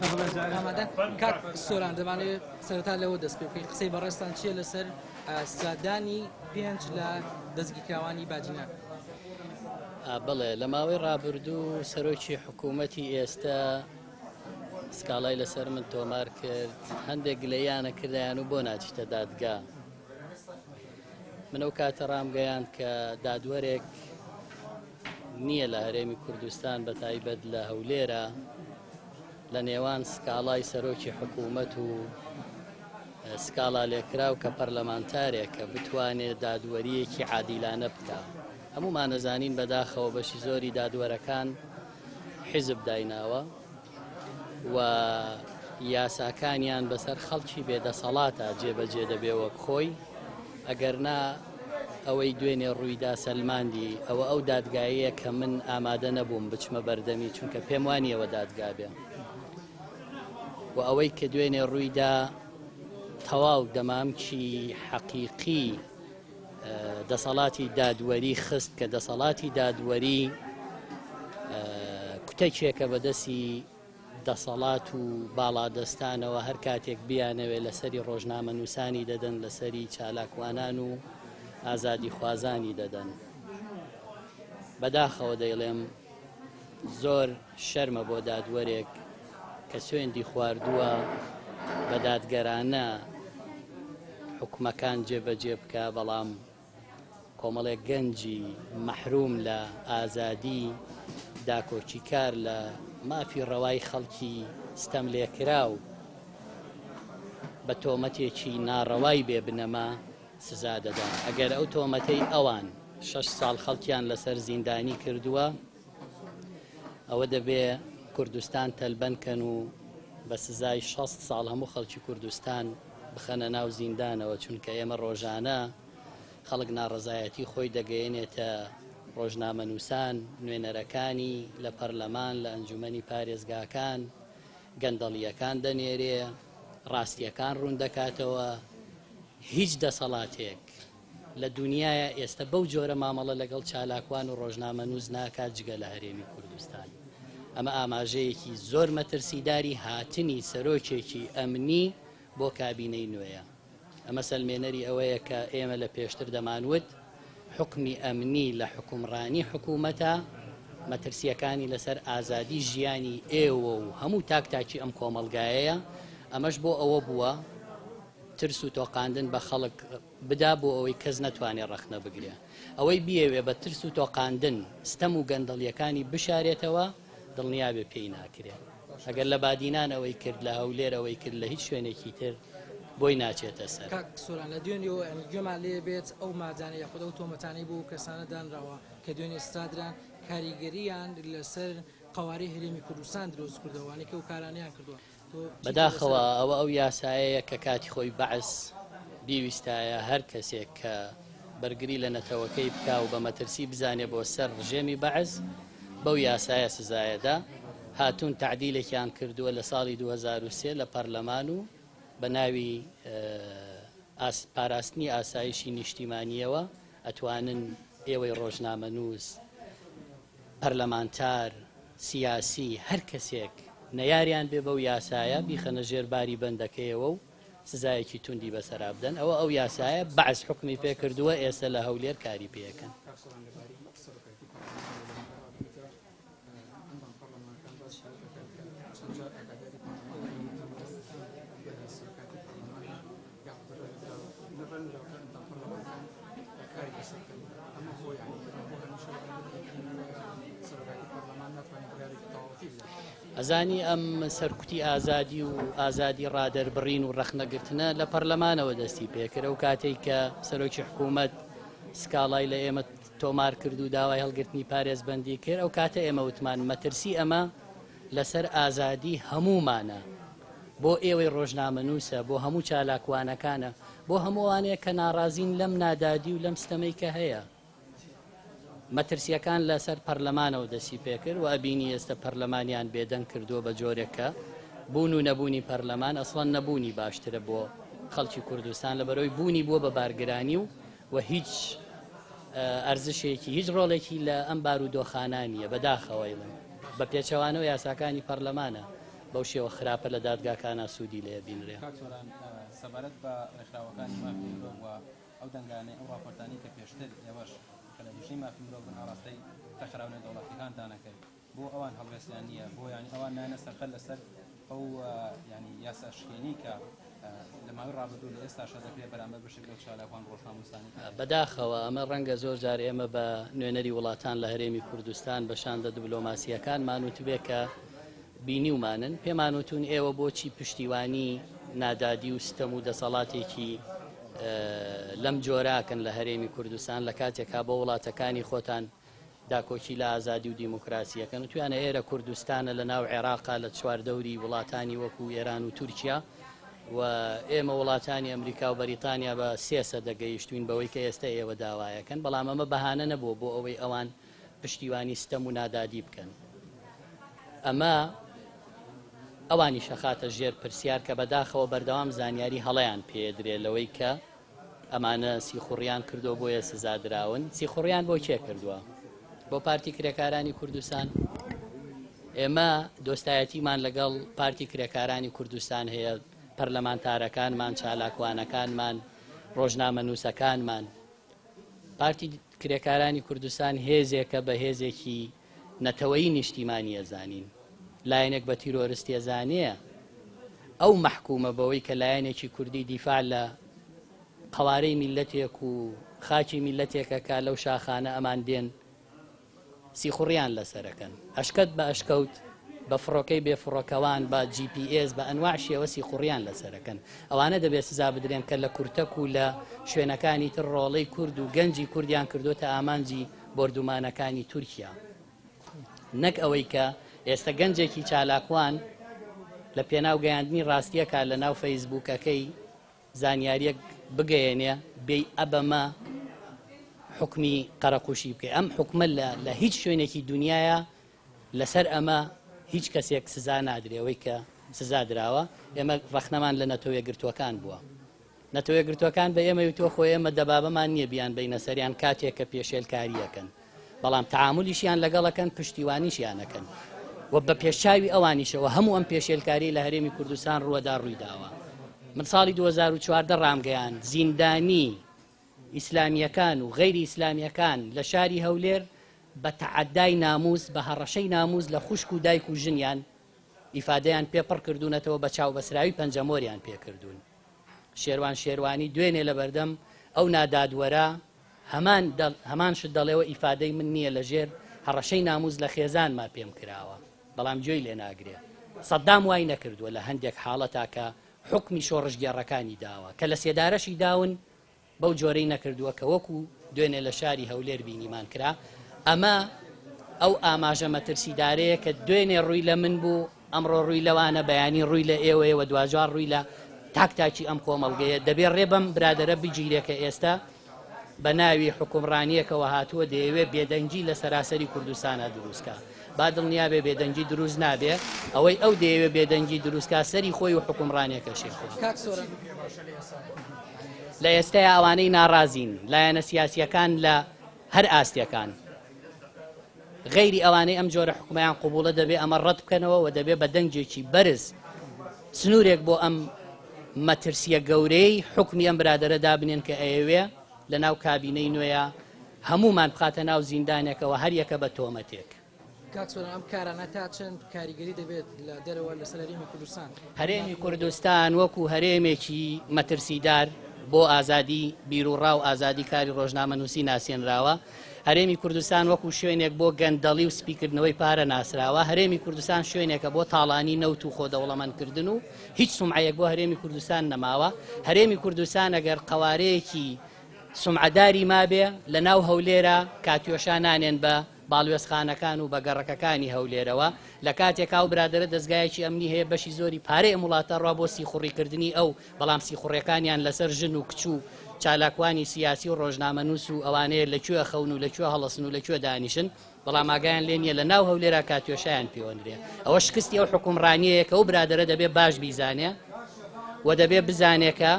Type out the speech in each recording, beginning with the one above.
ئامادە کاک سۆران دەمانێت سەرەتا لەوە دەست پێ بکەین قسەی بەڕێستان چییە لەسەر سادانی پێنج لە دەستگیرکراوانی باجینە؟ بڵێ لە ماوەی ڕابردوو سەرۆکی حکوومەتی ئێستا سکاڵای لەسەر من تۆمار کرد، هەندێک گلەیانە کردیان و بۆ ناچیتە دادگا. من ئەو کاتە ڕامگەیاند کە دادوەرێک نییە لە هەرێمی کوردستان بە تایبەت لە هەولێرە لە نێوان سکاڵای سەرۆکی حکوومەت و سکاڵا لێکراو کە پەرلەمانتارێکە بتوانێت دادوەریەکی عادیلانە بکە. هەمومان نەزانین بەداخەوە بەشی زۆری دادوەرەکان حیزب دایناوە و یاساکانیان بەسەر خەڵکی بێدەسەڵاتە جێبەجێ دەبێ وەک خۆی، ئەگەرنا ئەوەی دوێنێ ڕوویدا سەلماندی ئەوە ئەو دادگایەیە کە من ئامادە نەبووم بچمە بەردەمی، چونکە پێم وانیەوە دادگا بێ و ئەوەی کە دوێنێ ڕوویدا تەواو دەمامکی حەقیقی دەسەڵاتی دادوەری خست کە دەسەڵاتی دادوەری کوتەکێکە بەدەستی دەسەڵات و باڵادەستانەوە هەر کاتێک بیانەوێ لەسەری ڕۆژنامە نووسانی دەدەن، لەسەری چالاکوانان و ئازادی خوازانی دەدەن. بەداخەوە دەیڵێم زۆر شەرمە بۆ دادوەرێک کە سوێندی خواردووە بە دادگەرانە حکومەکان جێبەجێ بکە، بەڵام کۆمەڵێک گەنجی مەحروم لە ئازادی داکۆچی کار لە مافی ڕەوای خەڵکی ستەم لێکراو بە تۆمەتێکی ناڕەوای بێ بنەما سزا دەدەن. ئەگەر ئەو تۆمەتەی ئەوان 6 ساڵ خەڵکیان لەسەر زیندانی کردووە، ئەوە دەبێ کوردستان تەلبەنکەن و بە سزای 6 ساڵ هەموو خەڵکی کوردستان بخەنە ناو زیندانەوە، چونکە ئێمە ڕۆژانە خەڵک ناڕەزایەتی خۆی دەگەیەنێتە ڕۆژنامە نووسان، نوێنەرەکانی لە پەرلەمان، لە ئەنجومەنی پارێزگاکان، گەندەڵیەکان دەنێرێ، ڕاستیەکان ڕوون دەکاتەوە. هیچ دەسەڵاتێک لە دنیاە ئێستا بەو جۆرە مامەڵە لەگەڵ چالاکوان و ڕۆژنامە نووس ناکات جگە لە هەرێمی کوردستان. ئەمە ئاماژەیەکی زۆر مەترسیداری هاتنی سەرۆکێکی ئەمنی بۆ کابینەی نوێیە. ئەمە سەلمێنەری ئەوەیە کە ئێمە لە پێشتر دەمانوت حکمی ئەمنی لە حکومڕانی حکوومەتە، مەترسیەکانی لەسەر ئازادی ژیانی ئێوە و هەموو تاکتاکی ئەم کۆمەلگایەیە. ئەمەش بۆ ئەوە بووە ترس و تۆقاندن بە خەڵک بدا بۆ ئەوەی کەس نەتوانێت ڕەخنە بگرێ. ئەوەی بیەوێ بە ترس و تۆقاندن ستەم و گەندەڵیەکانی بشارێتەوە دڵنیابێ پێی ناکرێت. ئەگەر لە بادینان ئەوەی کرد، لە هەولێر ئەوەی کرد، لە هیچ شوێنێکی تر بۆی ناچێتە سەر. کاک سۆران لە دوێنێەوە گوێمان لێ بێت ئەو مادانە یاخود ئەو تۆمەتانەی بۆ کەسانە دانراوە کە دوێنێ ستادران کاریگەریان لەسەر قەوارەی هەرێمی کوردستان دروست کردەوەوانێک و کارانیان کردووە. بەداخەوە ئەوە ئەو یاسایەیە کە کاتی خۆی بەعس بیویستایە هەر کەسێک کە بەرگری لە نەتەوەکەی بکا و بە مەترسی بزانێ بۆ سەر ڕژێمی بەعس بەو یاسایە سزایەدا. هاتوون تعدیلێکیان کردووە لە ساڵی 2003 لە پەرلەمان و بە ناوی پاراستنی ئاسایشی نیشتیمانیەوە ئەتوانن ئێوەی ڕۆژنامە نووس، پەرلەمانتار، سیاسی، هەر کەسێک نەیاریان بێ بەو یاسایە بیخەنە ژێرباری بەندەکەیەوە و سزایەکی توندی بەسەرا بدەن. ئەوە ئەو یاسایە بەعس حکمی پێ کردووە، ئێستا لە هەولێر کاری پێەکەن. ئەزانی ئەم سەرکوتی ئازادی و ئازادی ڕادەربڕین و ڕەخنەگرتنە لە پەرلەمانەوە دەستی پێکرد. ئەو کاتێک کە سەرۆکی حکوومەت سکاڵای لە ئێمە تۆمار کرد و داوای هەڵگرتنی پارێزبەندی کرد، ئەو کاتە ئێمە وتمان مەترسی ئەمە لەسەر ئازادی هەمومانە، بۆ ئێوەی ڕۆژنامە نووسە، بۆ هەموو چالاکوانەکانە، بۆ هەمووانەیە کە ناڕازین لەم نادادی و لەم ستەمەی کە هەیە. مەترسیەکان لەسەر پەرلەمانەوە دەسی پێکرد و ئەبینی ئێستا پەرلەمانیان بێدەنگ کردووە بە جۆرێکە بوون و نەبوونی پەرلەمان ئەسڵەن نەبوونی باشترە بۆ خەڵکی کوردستان لەبەرەوەی بوونی بووە بە بارگرانی و هیچ ئەرزشێکی هیچ ڕۆڵێکی لە ئەم بارودۆخانە نیە. بەداخەوەی بە پێچەوانەوە یاساکانی پەرلەمانە بەو شێوە خراپە لە دادگاکانە سوودی لێ بینرێ. کاکسۆران سەبارەت بە ڕێکخراوەکانی مافی مرۆڤ و ئەو دەنگانەی ئەو راپۆرتانی کە پێشتر ئێوەش کە لە دوژنەی مافی مرۆڤ بن ئاڕاستەی تەخراونە دەوڵەتیەکان دانەکەن بۆ ئەوان هەڵوێستیان نییە بۆ ینی ئەوان نانە سەرقەت لەسەر ئەو ینی یاساشکێنی کە لە ماوەی ڕابردوو لە ئێستاشە دەکرێت بەرامبەر بەشێک لەو چالاکوان ڕۆژنامەنووسانی. بەداخەوە ئەمە ڕەنگە زۆر جار ئێمە بە نوێنەری وڵاتان لە هەرێمی کوردستان بەشاندە دیبلۆماسیەکانمان وتبێ کە بینیومانن پێمان وتون ئێوە بۆچی پشتیوانی نادادی و ستەم و دەسەڵاتێکی لەم جۆراکەن لە هەرێمی کوردستان لە کاتێکا بە وڵاتەکانی خۆتان داکۆکی لە ئازادی و دیموکراسیەکەن و توانە ئێرە کوردستانە لە ناو عێراقا لە چواردەوری وڵاتانی وەکو ئێران و تورکیا و ئێمە وڵاتانی ئەمریکا و بەریتانیا بە 300 دەگەیشتوین بەوەی کە ئێستا ئێوە داوایەکەن بەڵام ئەمە بەهانە نەبووە بۆ ئەوەی ئەوان پشتیوانی ستەم و نادادی بکەن. ئەمە ئەوانی شەخاتە ژێر پرسیار کە بەداخەوە بەردەوام زانیاری هەڵەیان پێدرێ لەوەی کە ئەمانە سیخوڕیان کردو بۆیە سزادراون. سیخوڕیان بۆ کێ کردووە؟ بۆ پارتی کرێکارانی کوردستان. ئێمە دۆستایەتیمان لەگەڵ پارتی کرێکارانی کوردستان هەیە، پەرلەمانتارەکانمان، چالاکوانەکانمان، ڕۆژنامەنووسەکانمان. پارتی کرێکارانی کوردستان هێزێکە بە هێزێکی نەتەوەیی نیشتیمانی ئەزانین، لایەنێک بە تیرۆریستی ئەزانەیە ئەو مەحکومە بەوەی کە لایەنێکی کوردی دیفاع لە قەوارەی میلەتێک و خاکی میلەتێکە کا لەو شاخانە ئەمان دێن سیخوڕیان لەسەرەکەن، ئەشکەت بە ئەشکەوت بە فڕۆکەی بێفڕۆکەوان بە GPS بە ئەنواع شێوە سیخوڕیان لەسەرەکەن. ئەوانە دەبێت سزا بدرێن کە لە کورتەک و لە شوێنەکانی تر ڕۆڵەی کورد و گەنجی کوردیان کردوتە ئامانجی بردومانەکانی تورکیا. نەک ئەوەی کە ئێستا گەنجێکی چالاکوان لە پێناو گەیاندنی ڕاستیەکە لە ناو فەیسبووکەکەی زانیاریەک بگەیەنێ بێی ئەبەمە حکمی قەرەقوشی بکە. ئەم حکمە لە هیچ شوێنێکی دنیاە لەسەر ئەمە هیچ کەسێک سزا نادرێەوەی کە سزا دراوە. ئێمە ڕەخنەمان لە نەتەوەیە گرتوەکان بووە. نەتەوەیە گرتوەکان بە ئێمە وتۆ خۆ ئێمە دەبابەمان نییە بیان بینە سەریان کاتێک کە پێشێلکاریەکەن، بەڵام تەعاملیشیان لەگەڵەکەن، پشتیوانیشیانەکەن و بە پێشچاوی ئەوانیشەوە هەموو ئەم پێشێلکاری لە هەرێمی کوردستان ڕووەدا ڕوویداوە. من ساڵی 2014 ڕامگەیان زیندانی ئیسلامیەکان و غەیری ئیسلامیەکان لە شاری هەولێر بە تەعەدای ناموس بە هەڕەشەی ناموس لە خوشک و دایک و ژنیان ئیفادەیان پێپڕ کردوونەتەوە بە چاو بەسراوی پەنجەمۆریان پێکردوون. شێروان شێروانی دوێنێ لە بەردەم ئەو نادادوەرە هەمان شت دەڵێەوە ئیفادەی من نییە لە ژێر هەڕەشەی ناموس لە خێزانما پێم کراوە، بەڵام گوێی لێ ناگرێ. سەدام وای نەکردووە لە هەندێک حاڵەتا کە حکمی شۆڕژگێڕەکانی داوە کە لە سێدارەشی داون بەو جۆرەی نەکردووە کە وەکو دوێنێ لە شاری هەولێر بینیمان کرا. ئەمە ئەو ئاماژە مەترسیدارەیە کە دوێنێ ڕووی لە من بوو، ئەمڕۆ ڕووی لەوانە، بەیانی ڕووی لە ئێوەیەوە، دوجار ڕووی لە تاکتاکی ئەم کۆمەڵگەیە. دەبێت ڕێبەم برادەرە بگیرێکە ئێستا بە ناوی حکومڕانیەکەوە هاتووە دەیەوێت بێدەنگی لە سەراسەری کوردستانە دروستکە. با دڵنیابێ بێدەنگی دروست نابێ، ئەوەی ئەو دەیەوێت بێدەنگی دروستکە سەری خۆی و حکومڕانیەکەشی خۆی. لە ئێستای ئەوانەی ناڕازین لایەنە سیاسیەکان لە هەر ئاستیەکان غەیری ئەوانەی ئەم جۆرە حکومەیان قبوڵە دەبێ ئەمە ڕەت بکەنەوە و دەبێ بە دەنگێکی بەرز سنوورێک بۆ ئەم مەترسیە گەورەی حکمی ئەم برادەرە دابنێن کە ئەیەوێ لە ناو کابینەی نوێیە هەمومان بخاتە ناو زیندانێکەوە هەر یەکە بە تۆمەتێک. کاکسۆران ئەم کارانە تا چەند کاریگەری دەبێت لە دەرەوە لەسەر هەرێمی کوردستان؟ هەرێمی کوردستان وەکو هەرێمێکی مەترسیدار بۆ ئازادی بیرروڕا و ئازادی کاری ڕۆژنامەنووسی ناسێنراوە. هەرێمی کوردستان وەکو شوێنێک بۆ گەندەڵی و سپیکردنەوەی پارە ناسراوە. هەرێمی کوردستان شوێنێکە بۆ تاڵانی نەوت و خۆدەوڵەمەندکردن و هیچ سومعەیەک بۆ هەرێمی کوردستان نەماوە. هەرێمی کوردستان ئەگەر قەوارەیەکی سومعەداری مابێ لە ناو هەولێرە کاتیۆشان نانێن بە باڵوێزخانەکان و بە گەڕەکەکانی هەولێرەوە. لە کاتێکا و برادرە دەستگایەکی ئەمنی هەیە بەشی زۆری پارەی وڵاتە ڕوا بۆ سیخوڕیکردنی ئەو، بەڵام سیخوڕەکانیان لەسەر ژن و کچ و چالاکوانی سیاسی و ڕۆژنامەنووس و ئەوانەیە لەکوێ خەون و لەکوێ هەڵەسن و لەکوێ دانیشن، بەڵام ئاگایان لێ نییە لە ناو هەولێرە کاتیۆشایان پەیوەندرێ. ئەوە شکستی ئەو حکومڕانیەیە کە ئەو برادرە دەبێ باش بیزانێ و دەبێ بزانێکە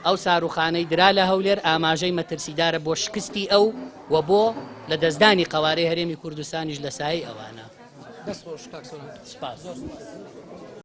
ئەو ساروخانەی درا لە هەولێر ئاماژەی مەترسیدارە بۆ شکستی ئەو و بۆ لە دەستدانی قەوارەی هەرێمی کوردستانیش لە سایەی ئەوانە. دەست خۆش کاکسۆران سپاس.